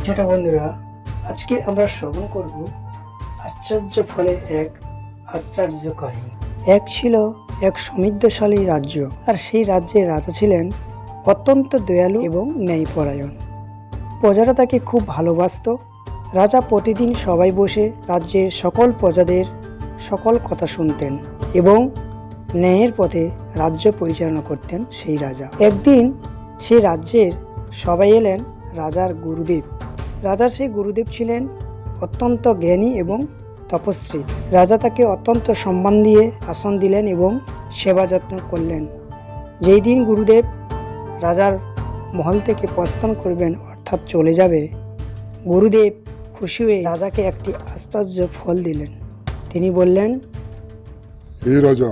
ছোট বন্ধুরা, আজকে আমরা শ্রবণ করব আশ্চর্য ফলের এক আশ্চর্য কাহিনী। এক ছিল এক সমৃদ্ধশালী রাজ্য, আর সেই রাজ্যের রাজা ছিলেন অত্যন্ত দয়ালু এবং ন্যায়পরায়ণ। প্রজারা তাকে খুব ভালোবাসত। রাজা প্রতিদিন সবাই বসে রাজ্যের সকল প্রজাদের সকল কথা শুনতেন এবং ন্যায়ের পথে রাজ্য পরিচালনা করতেন সেই রাজা। একদিন সেই রাজ্যের সবাই এলেন রাজার গুরুদেব। রাজার সেই গুরুদেব ছিলেন অত্যন্ত জ্ঞানী এবং তপস্বী। রাজা তাকে অত্যন্ত সম্মান দিয়ে আসন দিলেন এবং সেবা যত্ন করলেন। যেই দিন গুরুদেব রাজার মহল থেকে প্রস্থান করবেন, অর্থাৎ চলে যাবে, গুরুদেব খুশি হয়ে রাজাকে একটি আশ্চর্য ফল দিলেন। তিনি বললেন, হে রাজা,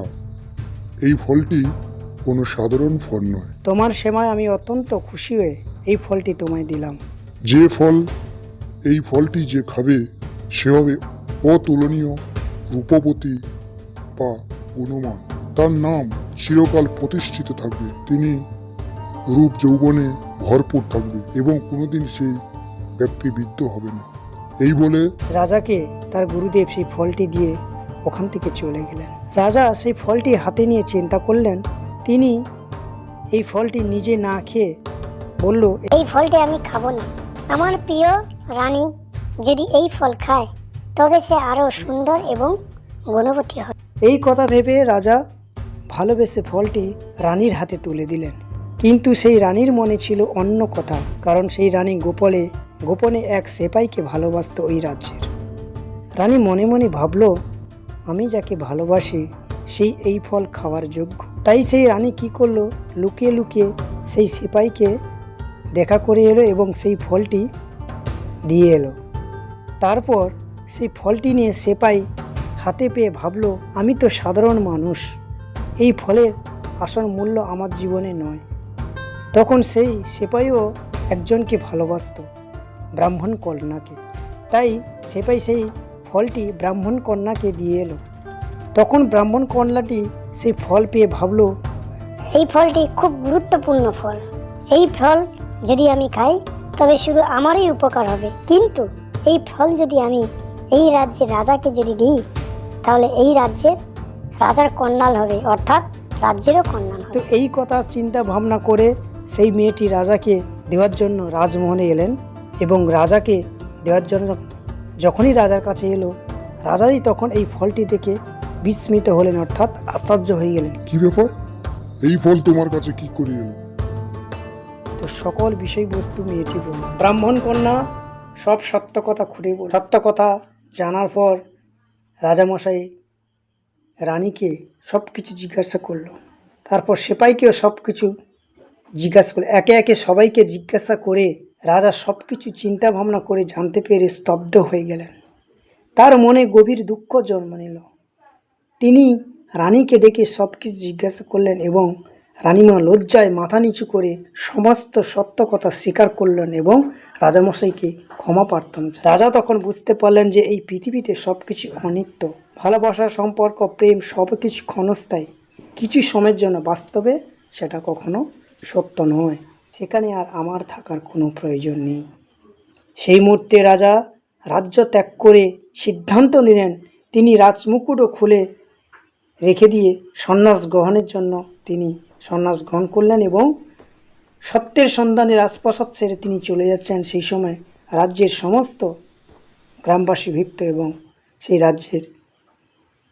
এই ফলটি কোনো সাধারণ ফল নয়। তোমার সেবায় আমি অত্যন্ত খুশি হয়ে এই ফলটি তোমায় দিলাম। এই ফলটি যে খাবে সে হবে অতুলনীয় রূপবতী বা গুণমান। তার নাম চিরকাল প্রতিষ্ঠিত থাকবে। তিনি রূপ যৌবনে ভরপুর থাকবে এবং কোনোদিন সেই ব্যক্তি বৃদ্ধ হবে না। এই বলে রাজাকে তার গুরুদেব সেই ফলটি দিয়ে ওখান থেকে চলে গেলেন। রাজা সেই ফলটি হাতে নিয়ে চিন্তা করলেন। তিনি এই ফলটি নিজে না খেয়ে বলল, এই ফলটি আমি খাবো না। আমার প্রিয় রানী যদি এই ফল খায় তবে সে আরো সুন্দর এবং গুণবতী হবে। এই কথা ভেবে রাজা ভালোবেসে ফলটি রানীর হাতে তুলে দিলেন। কিন্তু সেই রানীর মনে ছিল অন্য কথা, কারণ সেই রানী গোপনে এক সেপাইকে ভালোবাসত ওই রাজ্যের। রানী মনে মনে ভাবল, আমি যাকে ভালোবাসি সেই এই ফল খাওয়ার যোগ্য। তাই সেই রানী কি করলো, লুকিয়ে লুকিয়ে সেই সেপাইকে দেখা করে এলো এবং সেই ফলটি দিয়ে এলো। তারপর সেই ফলটি নিয়ে সেপাই হাতে পেয়ে ভাবলো, আমি তো সাধারণ মানুষ, এই ফলের আসল মূল্য আমার জীবনে নয়। তখন সেই সেপাইও একজনকে ভালোবাসত, ব্রাহ্মণ কন্যাকে। তাই সেপাই সেই ফলটি ব্রাহ্মণ কন্যাকে দিয়ে এলো। তখন ব্রাহ্মণ কন্যাটি সেই ফল পেয়ে ভাবলো, এই ফলটি খুব গুরুত্বপূর্ণ ফল। এই ফল যদি আমি খাই তবে শুধু আমারই উপকার হবে, কিন্তু এই ফল যদি আমি এই রাজ্যের রাজাকে যদি দিই তাহলে এই রাজ্যের রাজার কন্যাল হবে, অর্থাৎ রাজ্যেরও কন্যাল হবে। তো এই কথা চিন্তা ভাবনা করে সেই মেয়েটি রাজাকে দেওয়ার জন্য রাজমহলে এলেন এবং রাজাকে দেওয়ার জন্য যখনই রাজার কাছে এলো, রাজাই তখন এই ফলটি দেখে বিস্মিত হলেন, অর্থাৎ আশ্চর্য হয়ে গেলেন। কি ব্যাপার, এই ফল তোমার কাছে কি করে এলো? তো সকল বিষয়বস্তু মেয়েটি বলল। ব্রাহ্মণ কন্যা সব সত্য কথা খুলে বলল। সত্য কথা জানার পর রাজামশাই রানীকে সব কিছু জিজ্ঞাসা করলো। তারপর সেপাইকেও সব কিছু জিজ্ঞাসা করলো। একে একে সবাইকে জিজ্ঞাসা করে রাজা সব কিছু চিন্তা ভাবনা করে জানতে পেরে স্তব্ধ হয়ে গেলেন। তার মনে গভীর দুঃখ জন্ম নিল। তিনি রানীকে ডেকে সব কিছু জিজ্ঞাসা করলেন এবং রানীমা লজ্জায় মাথা নিচু করে সমস্ত সত্য কথা স্বীকার করলেন এবং রাজামশাইকে ক্ষমা প্রার্থনা। রাজা তখন বুঝতে পারলেন যে এই পৃথিবীতে সব কিছু অনিত্য। ভালোবাসার সম্পর্ক, প্রেম সব কিছু ক্ষণস্থায়ী, কিছু সময়ের জন্য, বাস্তবে সেটা কখনো সত্য নয়। সেখানে আর আমার থাকার কোনো প্রয়োজন নেই। সেই মুহূর্তে রাজা রাজ্য ত্যাগ করে সিদ্ধান্ত নিলেন তিনি রাজমুকুটও খুলে রেখে দিয়ে সন্ন্যাস গ্রহণের জন্য তিনি সন্ন্যাস গ্রহণ করলেন এবং সত্যের সন্ধানে রাজপ্রাসাদ ছেড়ে তিনি চলে যাচ্ছেন। সেই সময় রাজ্যের সমস্ত গ্রামবাসী ভীত এবং সেই রাজ্যের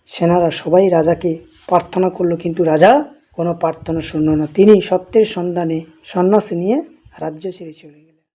সেনারা সবাই রাজাকে প্রার্থনা করলো, কিন্তু রাজা কোনো প্রার্থনা শুনল না। তিনি সত্যের সন্ধানে সন্ন্যাস নিয়ে রাজ্য ছেড়ে চলে গেলেন।